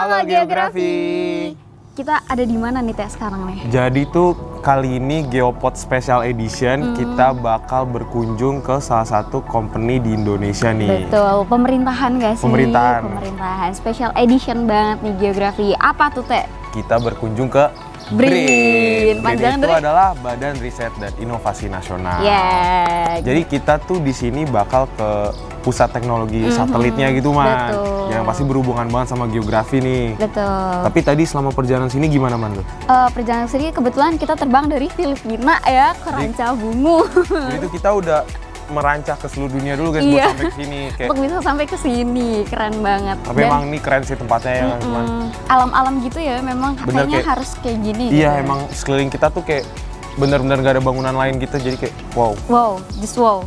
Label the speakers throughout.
Speaker 1: Halo Geografi. Kita ada di mana nih Teh sekarang nih?
Speaker 2: Jadi tuh kali ini Geopod Special Edition kita bakal berkunjung ke salah satu company di Indonesia nih.
Speaker 1: Betul, pemerintahan gak sih?
Speaker 2: Pemerintahan.
Speaker 1: Special Edition banget nih Geografi. Apa tuh Teh?
Speaker 2: Kita berkunjung ke
Speaker 1: BRIN.
Speaker 2: BRIN itu adalah Badan Riset dan Inovasi Nasional. Jadi kita tuh di sini bakal ke pusat teknologi satelitnya gitu mah. Yang pasti berhubungan banget sama geografi nih.
Speaker 1: Betul.
Speaker 2: Tapi tadi selama perjalanan sini gimana man tuh?
Speaker 1: Perjalanan sini kebetulan kita terbang dari Filipina ya ke Rancabungu.
Speaker 2: Jadi itu kita udah merancang ke seluruh dunia dulu guys buat sampai ke sini.
Speaker 1: Untuk bisa sampai ke sini, keren banget.
Speaker 2: Tapi emang ini keren sih tempatnya ya kan.
Speaker 1: Alam-alam gitu ya, memang kayaknya harus kayak gini.
Speaker 2: Iya,
Speaker 1: gitu.
Speaker 2: emang sekeliling kita tuh kayak bener-bener gak ada bangunan lain gitu, jadi kayak wow.
Speaker 1: Wow, just wow.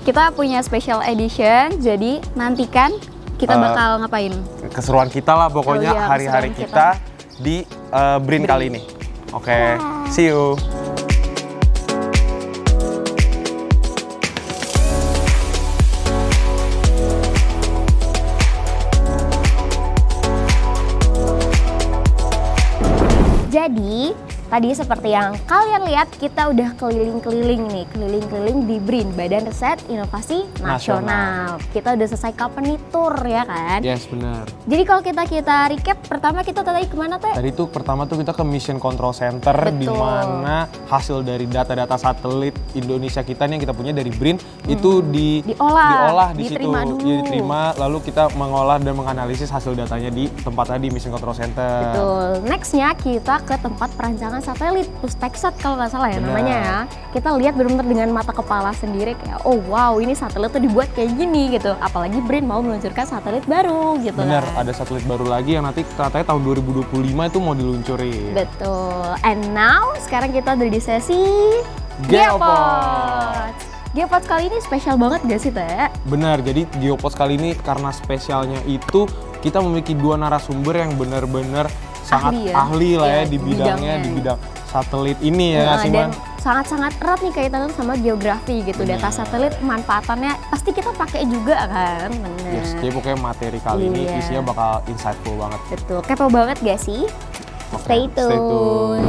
Speaker 1: Kita punya special edition, jadi nantikan kita bakal ngapain?
Speaker 2: Keseruan kita lah pokoknya hari-hari kita di BRIN kali ini. Oke, see you.
Speaker 3: Jadi, tadi seperti yang kalian lihat, kita udah keliling-keliling nih, keliling-keliling di BRIN, Badan Riset Inovasi Nasional. Kita udah selesai company tour ya kan?
Speaker 2: Yes, benar.
Speaker 3: Jadi kalau kita recap, pertama kita tadi kemana Teh?
Speaker 2: Tadi tuh pertama tuh kita ke Mission Control Center, di mana hasil dari data-data satelit Indonesia kita nih yang kita punya dari BRIN itu diolah di situ, diterima, lalu kita mengolah dan menganalisis hasil datanya di tempat tadi Mission Control Center.
Speaker 3: Betul. Nextnya kita ke tempat perancangan satelit, Pusteksat kalau nggak salah ya namanya ya. Kita lihat benar-benar dengan mata kepala sendiri kayak, oh wow ini satelit tuh dibuat kayak gini gitu. Apalagi BRIN mau meluncurkan satelit baru gitu.
Speaker 2: Bener, ada satelit baru lagi yang nanti katanya tahun 2025 itu mau diluncurin.
Speaker 3: Betul. And now sekarang kita ada di sesi Geopod. Geopod kali ini spesial banget gak sih Teh?
Speaker 2: Benar, jadi Geopod kali ini karena spesialnya itu kita memiliki dua narasumber yang benar-benar sangat ahli lah ya di bidangnya, di bidang satelit ini ya sih Man?
Speaker 3: Sangat-sangat erat nih kaitannya sama geografi gitu. Data satelit manfaatannya pasti kita pakai juga kan. Bener.
Speaker 2: Yes, jadi pokoknya materi kali ini isinya bakal insightful banget.
Speaker 3: Betul, kepo banget gak sih? Stay tune.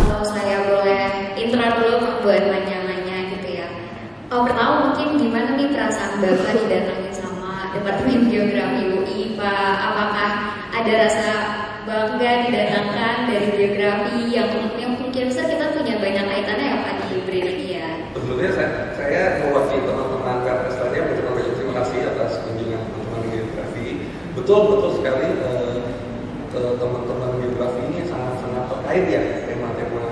Speaker 4: Kalau saya boleh intro dulu buat nanya-nanya gitu ya. Pertama mungkin gimana nih perasaan Bapak didatangin sama Departemen Geografi UI Pak? Apakah ada rasa bangga didatangkan dari geografi yang mungkin besar kita punya banyak kaitannya ya Pak di BRIN ya?
Speaker 5: Sebelumnya saya mewakili teman-teman PRS tadi mengucapkan banyak terima kasih atas kunjungan teman-teman geografi. Betul sekali teman-teman geografi ini sangat terkait ya tema-tema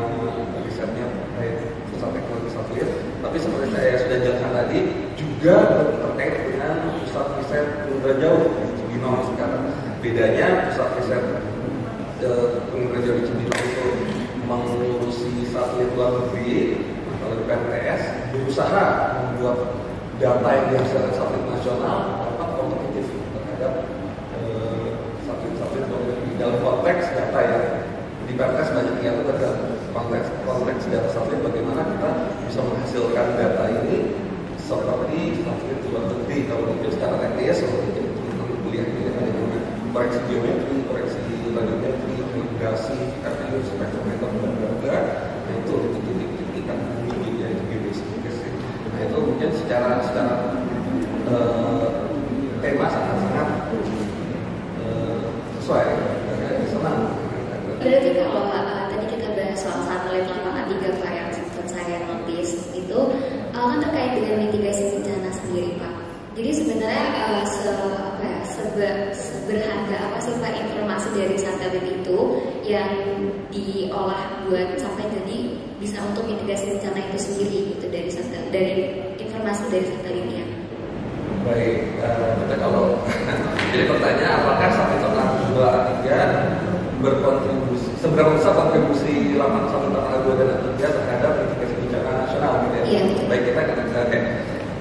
Speaker 5: risetnya terkait pusat teknologi satelit. Tapi seperti saya sudah jelaskan tadi juga terkait dengan pusat riset ultra jauh di Cibinong sekarang. Bedanya pusat riset ultra jauh di Cibinong itu mengurusi satelit luar negeri atau PRS, berusaha membuat data yang dihasilkan satelit nasional dapat kompetitif terhadap satelit luar negeri dalam konteks data ya. Di PRS banyak yang itu dalam konteks data satelit, bagaimana kita bisa menghasilkan data ini seperti satelit luar negeri. Kalau mungkin secara teknis seperti teman-teman kuliah ini ada namanya koreksi geometri, koreksi radiometri, irigasi, RTU, spektrometer, dan juga itu titik-titik bumi ya, itu geodesi. Nah itu mungkin secara tema sangat sesuai dan senang.
Speaker 4: Berarti kalau tadi kita bahas soal satelit lapangan 3 Pak yang sempat saya notice itu kan terkait dengan mitigasi bencana sendiri Pak. Jadi sebenarnya seberharga apa sih Pak informasi dari satelit itu yang diolah buat sampai jadi bisa untuk mitigasi bencana itu sendiri gitu dari informasi dari satelitnya.
Speaker 5: Baik, kita kalau jadi pertanyaan apakah satelit lapangan 2 A3 berkontribusi, seberapa besar kontribusi lapangan satelit lapangan 2 dan A3 terhadap mitigasi bencana nasional gitu ya? Baik,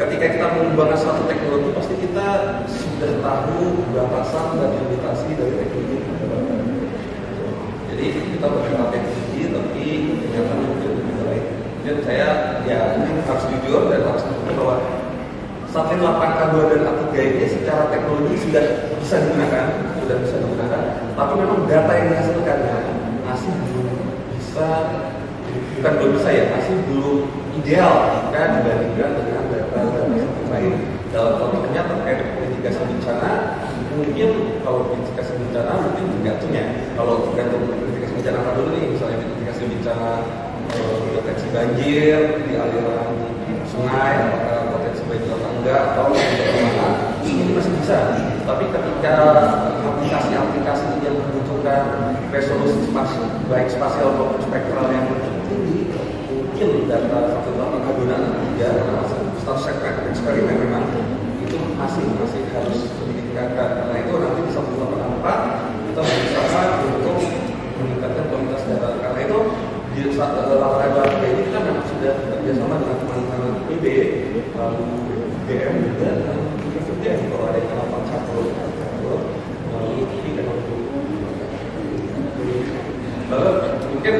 Speaker 5: ketika kita mengembangkan suatu teknologi pasti kita sudah tahu batasan dan limitasi dari teknologi yang ada. Jadi kita berkata teknologi tapi ternyata mungkin lebih baik. Dan saya ini harus jujur dan harus mengatakan bahwa satelit 8K2 dan A3 ini secara teknologi sudah bisa digunakan sudah bisa digunakan, tapi memang data yang dihasilkannya masih belum bisa, bukan belum bisa ya, masih belum ideal jika dibandingkan dengan data-data lain. Dalam contohnya terkait mitigasi bencana, mungkin kalau mitigasi bencana mungkin tergantungnya. Kalau tergantung mitigasi bencana apa dulu nih, misalnya mitigasi bencana potensi banjir di aliran sungai, apakah potensi banjir atau enggak, atau bagaimana, ini masih bisa. Tapi ketika aplikasi-aplikasi yang membutuhkan resolusi baik spasial maupun spektral yang lebih tinggi, mungkin data 1.8 adonan 3 status eksperimen memang itu masih harus ditingkatkan. Karena itu nanti di 1.8 kita berusaha untuk meningkatkan kualitas data. Karena itu di laba-laba ini kita memang sudah bekerjasama dengan teman-teman IB, lalu BM juga, dan juga kalau ada yang kenal campur, lalu ini kenal lalu mungkin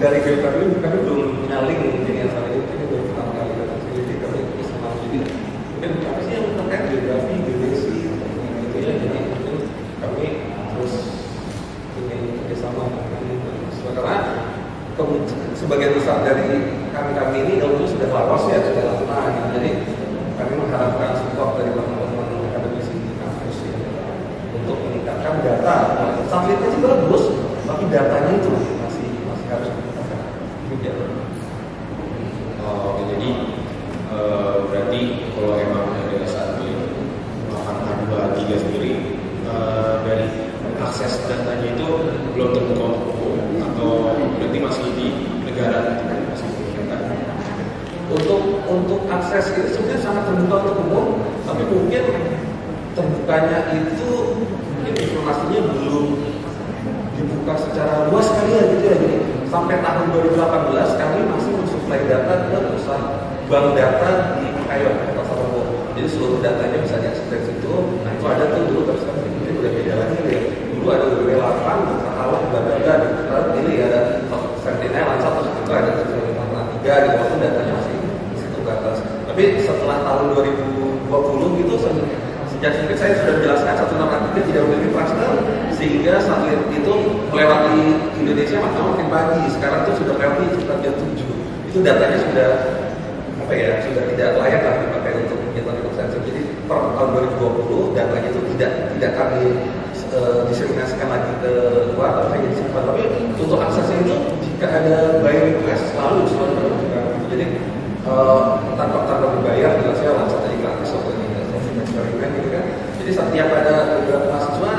Speaker 5: dari geografi ini kami belum punya link dengan saat ini baru pertama kali datang ke sini, kami bersama jadi mungkin apa sih yang terkait geografi, geodesi gitu ya, jadi mungkin kami terus ingin kerjasama karena sebagian besar dari kami ini ilmu sudah lawas ya, sudah lama gitu. Jadi kami mengharapkan support dari teman-teman akademisi di kampus ya, untuk meningkatkan data. Satelitnya sih bagus, tapi datanya itu masih harus ditingkatkan.
Speaker 6: Jadi berarti kalau emang ada satelit 823 sendiri dari akses datanya itu belum terbuka atau berarti masih di negara masih
Speaker 5: untuk akses itu sebenarnya sangat terbuka untuk umum, tapi mungkin terbukanya itu mungkin informasinya belum dibuka secara luas kali ya gitu ya. Jadi sampai tahun 2018 kami masih mensuplai data ke pusat bank data di Kayon, Kota Solo. Jadi seluruh datanya bisa diakses dari situ. Nah itu ada tuh dulu, tapi sekarang ini udah beda lagi ya. Dulu ada WW8, katalog, bla-bla-bla, ini ada Sentinel, Landsat, terus itu ada 3 gitu, waktu datanya masih di situ ke atas. Tapi setelah tahun 2020 gitu, sejak sedikit saya sudah menjelaskan 163 tidak memiliki cluster, sehingga satelit itu melewati Indonesia makin pagi. Sekarang tuh sudah melewati sekitar jam 7. Itu datanya sudah sudah tidak layak lah dipakai untuk kegiatan remote sensing. Jadi per tahun 2020 datanya itu tidak kami diseminasikan lagi ke luar, tapi hanya disimpan. Tapi untuk aksesnya itu jika ada buy request selalu dilakukan. Jadi tanpa dibayar, jelasnya langsung tadi gratis atau eksperimen gitu kan. Jadi setiap ada beberapa mahasiswa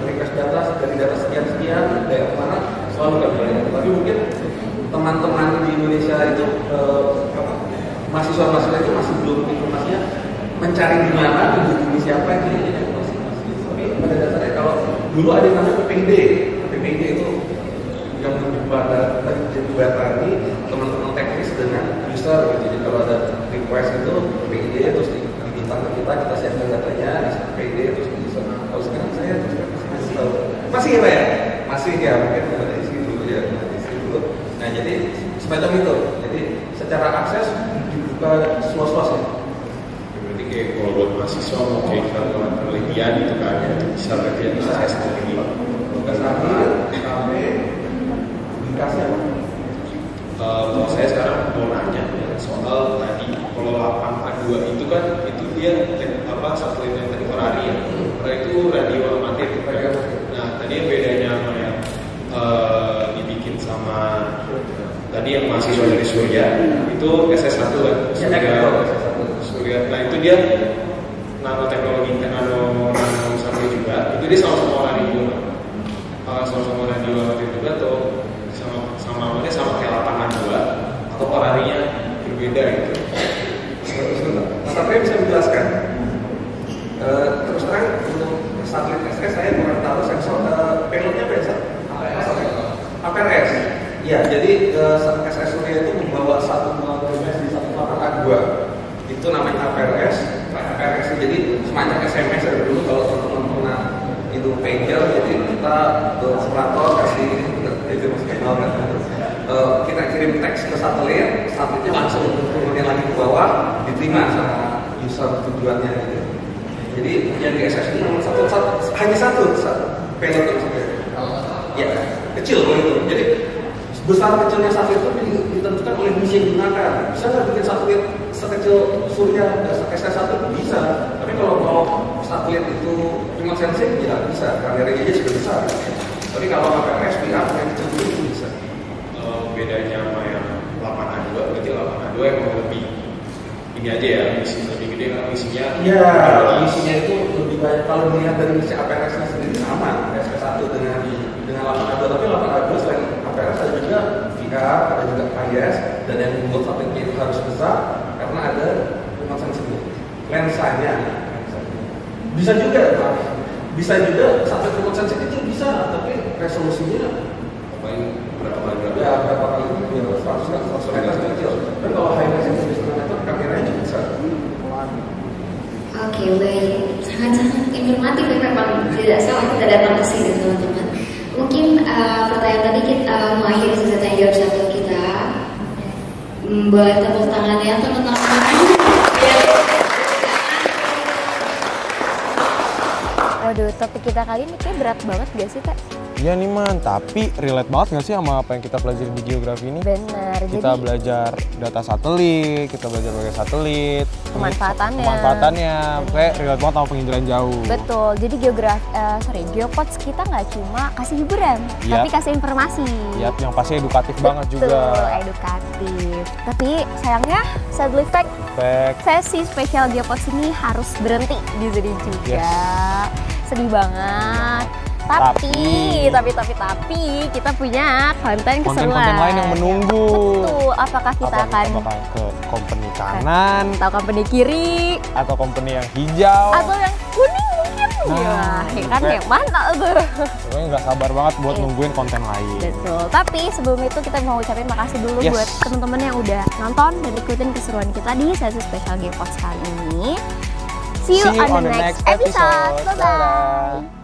Speaker 5: request data dari data sekian daerah mana selalu kami bayar. Tapi mungkin teman-teman di Indonesia itu mahasiswa-mahasiswa itu masih belum informasinya mencari di mana, menghubungi siapa itu masih. Tapi pada dasarnya kalau dulu ada yang namanya PPID itu yang menjembatani teman-teman teknis dengan user gitu. Jadi kalau ada request itu PPID terus dibintang ke kita siapkan datanya di PPID terus di user. Kalau sekarang saya masih tahu. Masih ya Pak ya? Masih ya, mungkin ada isi dulu ya, isi dulu. Nah jadi semacam itu. Jadi secara akses dibuka seluas-luasnya.
Speaker 6: Berarti kayak kalau buat mahasiswa mau kayak penelitian gitu kan, bisa berarti akses dari
Speaker 5: tugas akhir sampai dikasih apa?
Speaker 6: Kalau saya sekarang mau nanya soal tadi kalau 8A2 itu kan itu dia satelit yang temporari ya, karena itu radio amatir. Nah tadi yang bedanya sama yang dibikin sama tadi yang mahasiswa dari Surya itu SS1 kan? Surya. Nah itu dia nanoteknologi, nano satelit juga. Itu dia sama-sama radio, sama-sama radio amatir juga atau sama kayak 8A2 atau polarinya berbeda gitu.
Speaker 5: Mas Satria bisa menjelaskan. Terus terang untuk satelit SS saya kurang tahu sensor payloadnya apa ya? APRS. Ya, jadi SS Surya itu membawa satu SMS di 1.8A2. Itu namanya APRS. APRS jadi semacam SMS dari dulu kalau teman-teman pernah itu pager, jadi kita operator kasih itu kenal kan. Kita kirim teks ke satelitnya langsung turunnya lagi ke bawah, diterima sama user tujuannya gitu. Jadi yang di SS ini hanya satu payload yang sampai ya kecil kalau itu. Jadi besar kecilnya satelit itu ditentukan oleh misi yang digunakan. Bisa nggak bikin satelit sekecil Surya SK1? Bisa. Tapi kalau mau satelit itu remote sensing tidak bisa. Kameranya aja sudah besar. Tapi kalau pakai SPR yang kecil itu bisa.
Speaker 6: Bedanya sama yang 8A2, berarti 8A2 emang lebih ini aja ya, misi lebih gede kan misinya.
Speaker 5: Iya, misinya itu lebih banyak. Kalau melihat dari misi APRS-nya sendiri sama SK1 dengan 8A2, tapi 8A2 selain APRS ada juga VR, ada juga IS, dan yang membuat satelitnya itu harus besar karena ada remote sensing lensanya. Bisa juga satelit remote sensing itu bisa, tapi resolusinya
Speaker 6: paling berapa kali
Speaker 5: ya berapa kali itu 100 meter kecil. Dan kalau high resolution itu kameranya juga besar.
Speaker 4: Oke, baik. Sangat-sangat informatif ya memang. Tidak salah kita datang ke sini teman-teman. Mungkin pertanyaan tadi kita mengakhiri sesi tanya jawab satu kita. Boleh tepuk tangannya teman-teman.
Speaker 3: Waduh, topik kita kali ini kayak berat banget gak sih, Teh?
Speaker 2: Iya nih man, tapi relate banget gak sih sama apa yang kita pelajari di geografi ini?
Speaker 3: Bener,
Speaker 2: Kita belajar data satelit, kita belajar pakai satelit, pemanfaatannya, kayak relate banget sama penginderaan jauh.
Speaker 3: Betul, jadi geopods kita nggak cuma kasih hiburan, tapi kasih informasi.
Speaker 2: Iya, yang pasti edukatif banget juga.
Speaker 3: Betul, edukatif. Tapi sayangnya, sadly fact, sesi spesial geopods ini harus berhenti di sini juga. Sedih banget. Tapi kita punya konten
Speaker 2: lain yang menunggu.
Speaker 3: Betul, apakah kita akan
Speaker 2: ke company kanan,
Speaker 3: atau company kiri,
Speaker 2: atau company yang hijau,
Speaker 3: atau yang kuning mungkin?
Speaker 2: Nah,
Speaker 3: ya kan yang mana tuh?
Speaker 2: Pokoknya nggak sabar banget buat nungguin konten lain.
Speaker 3: Betul, tapi sebelum itu kita mau ucapin makasih dulu buat teman-teman yang udah nonton dan ikutin keseruan kita di sesi spesial Geopods kali ini. See you on the next episode. Bye-bye.